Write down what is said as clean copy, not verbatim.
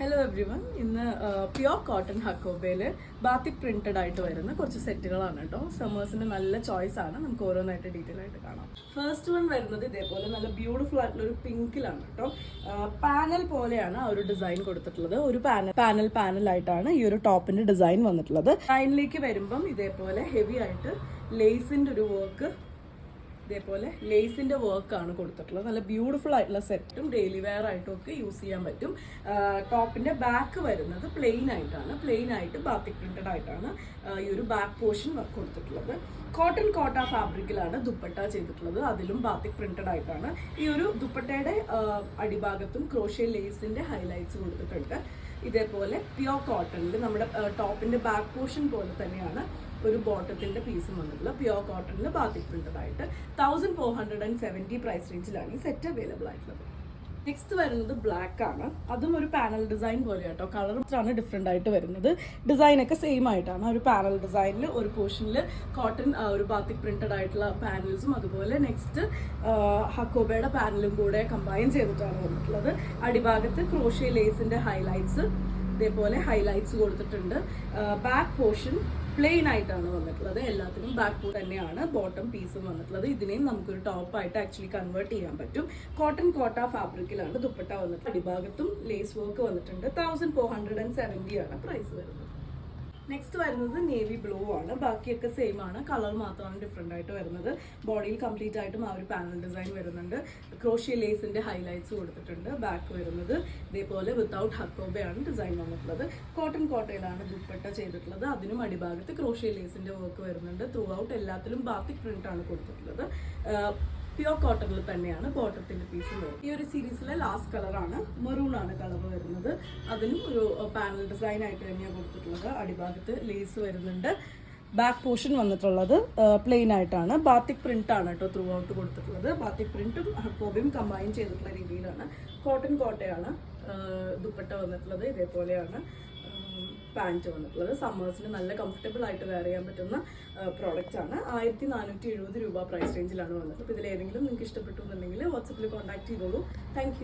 Hello every one. ഇന്ന് pure cotton ഹക്കോബയിൽ batik printed ആയിട്ട് വരുന്ന കുറച്ച് സെറ്റുകളാണ് കേട്ടോ. സമ്മേഴ്സിന്റെ നല്ല ചോയ്സ് ആണ്. നമുക്ക് ഓരോന്നായിട്ട് ഡീറ്റെയിൽ ആയിട്ട് കാണാം. ഫസ്റ്റ് വൺ വരുന്നത് ഇതേപോലെ നല്ല ബ്യൂട്ടിഫുൾ ആയിട്ടുള്ള ഒരു പിങ്കിലാണ് കേട്ടോ. പാനൽ പോലെയാണ് ആ ഒരു ഡിസൈൻ കൊടുത്തിട്ടുള്ളത്. ഒരു പാനൽ ആയിട്ടാണ് ഈ ഒരു ടോപ്പിന്റെ ഡിസൈൻ വന്നിട്ടുള്ളത്. ഡിസൈനിലേക്ക് വരുമ്പം ഇതേപോലെ ഹെവി ആയിട്ട് ലേസിന്റെ ഒരു വർക്ക്, ഇതേപോലെ ലേസിന്റെ വർക്കാണ് കൊടുത്തിട്ടുള്ളത്. നല്ല ബ്യൂട്ടിഫുൾ ആയിട്ടുള്ള സെറ്റും ഡെയിലി വെയർ ആയിട്ടും ഒക്കെ യൂസ് ചെയ്യാൻ പറ്റും. ടോപ്പിന്റെ ബാക്ക് വരുന്നത് പ്ലെയിൻ ആയിട്ട് ബാത്തിക് പ്രിന്റഡ് ആയിട്ടാണ് ഈ ഒരു ബാക്ക് പോർഷൻ കൊടുത്തിട്ടുള്ളത്. കോട്ടൺ കോട്ട ഫാബ്രിക്കിലാണ് ദുപ്പട്ട ചെയ്തിട്ടുള്ളത്. അതിലും ബാത്തിക് പ്രിന്റഡ് ആയിട്ടാണ്. ഈ ഒരു ദുപ്പട്ടയുടെ അടിഭാഗത്തും ക്രോഷ്യ ലേസിന്റെ ഹൈലൈറ്റ്സ് കൊടുത്തിട്ടുണ്ട്. ഇതേപോലെ പ്യോർ കോട്ടണിൽ നമ്മുടെ ടോപ്പിന്റെ ബാക്ക് പോർഷൻ പോലെ തന്നെയാണ് ഒരു ബോട്ടത്തിന്റെ പീസും വന്നിട്ടുള്ളത്. പ്യോർ കോട്ടണിൽ ബാത്തിക് പ്രിന്റഡ് ആയിട്ട് 1470 പ്രൈസ് റേഞ്ചിലാണ് ഈ സെറ്റ് അവൈലബിൾ ആയിട്ടുള്ളത്. നെക്സ്റ്റ് വരുന്നത് ബ്ലാക്ക് ആണ്. അതും ഒരു പാനൽ ഡിസൈൻ പോലെ കേട്ടോ. കളറാണ് ഡിഫറെന്റ് ആയിട്ട് വരുന്നത്. ഡിസൈൻ ഒക്കെ സെയിം ആയിട്ടാണ്. ഒരു പാനൽ ഡിസൈനിൽ ഒരു പോർഷനിൽ കോട്ടൺ ഒരു ബാത്തിക് പ്രിന്റഡ് ആയിട്ടുള്ള പാനൽസും അതുപോലെ നെക്സ്റ്റ് ഹക്കോബയുടെ പാനലും കൂടെ കമ്പൈൻ ചെയ്തിട്ടാണ് വന്നിട്ടുള്ളത്. അടിഭാഗത്ത് ക്രോഷ്യ ലേസിന്റെ ഹൈലൈറ്റ്സ്, ഇതേപോലെ ഹൈലൈറ്റ്സ് കൊടുത്തിട്ടുണ്ട്. ബാക്ക് പോർഷൻ പ്ലെയിൻ ആയിട്ടാണ് വന്നിട്ടുള്ളത്. എല്ലാത്തിനും ബാക്ക് പോർഷൻ തന്നെയാണ് ബോട്ടം പീസും വന്നിട്ടുള്ളത്. ഇതിനെയും നമുക്കൊരു ടോപ്പായിട്ട് ആക്ച്വലി കൺവേർട്ട് ചെയ്യാൻ പറ്റും. കോട്ടൺ കോട്ട ഫാബ്രിക്കിലാണ് ദുപ്പട്ട വന്നിട്ട്. അടിഭാഗത്തും ലേസ് വർക്ക് വന്നിട്ടുണ്ട്. 1470 ആണ് പ്രൈസ് വരുന്നത്. നെക്സ്റ്റ് വരുന്നത് നേവി ബ്ലൂ ആണ്. ബാക്കിയൊക്കെ സെയിം ആണ്. കളർ മാത്രമാണ് ഡിഫറെന്റ് ആയിട്ട് വരുന്നത്. ബോഡിയിൽ കംപ്ലീറ്റ് ആയിട്ടും ആ ഒരു പാനൽ ഡിസൈൻ വരുന്നുണ്ട്. ക്രോഷ്യ ലേസിന്റെ ഹൈലൈറ്റ്സ് കൊടുത്തിട്ടുണ്ട്. ബാക്ക് വരുന്നത് ഇതേപോലെ വിത്തൗട്ട് ഹക്കോബയാണ് ഡിസൈൻ വന്നിട്ടുള്ളത്. കോട്ടൺ കോട്ടയിലാണ് ദുപ്പട്ട ചെയ്തിട്ടുള്ളത്. അതിനും അടിഭാഗത്ത് ക്രോഷ്യ ലേസിന്റെ വർക്ക് വരുന്നുണ്ട്. ത്രൂ ഔട്ട് എല്ലാത്തിലും ബാത്തിക് പ്രിന്റ് ആണ് കൊടുത്തിട്ടുള്ളത്. പ്യോർ കോട്ടണിൽ തന്നെയാണ് ബോട്ടത്തിന്റെ പീസ് വരുന്നത്. ഈ ഒരു സീരീസിലെ ലാസ്റ്റ് കളറാണ് മെറൂൺ ആണ് കളർ വരുന്നത്. അതിനും ഒരു പാനൽ ഡിസൈൻ ആയിട്ട് തന്നെയാണ് കൊടുത്തിട്ടുള്ളത്. അടിഭാഗത്ത് ലേസ് വരുന്നുണ്ട്. ബാക്ക് പോർഷൻ വന്നിട്ടുള്ളത് പ്ലെയിൻ ആയിട്ടാണ്. ബാത്തിക് പ്രിന്റ് ആണ് കേട്ടോ ത്രൂ ഔട്ട് കൊടുത്തിട്ടുള്ളത്. ബാത്തിക് പ്രിന്റും ഹക്കോബയും കമ്പൈൻ ചെയ്തിട്ടുള്ള രീതിയിലാണ്. കോട്ടൺ കോട്ടയാണ് ദുപ്പട്ട വന്നിട്ടുള്ളത്. ഇതേപോലെയാണ് പാൻറ്റ് വന്നിട്ടുള്ളത്. സമ്മേഴ്സിന് നല്ല കംഫർട്ടബിൾ ആയിട്ട് വെയർ ചെയ്യാൻ പറ്റുന്ന പ്രോഡക്റ്റ്സ് ആണ്. 1470 രൂപ പ്രൈസ് റേഞ്ചിലാണ് വന്നത്. അപ്പോൾ ഇതിൽ ഏതെങ്കിലും നിങ്ങൾക്ക് ഇഷ്ടപ്പെട്ടു എന്നുണ്ടെങ്കിൽ വാട്സപ്പിൽ കോൺടാക്ട് ചെയ്തോളൂ. താങ്ക്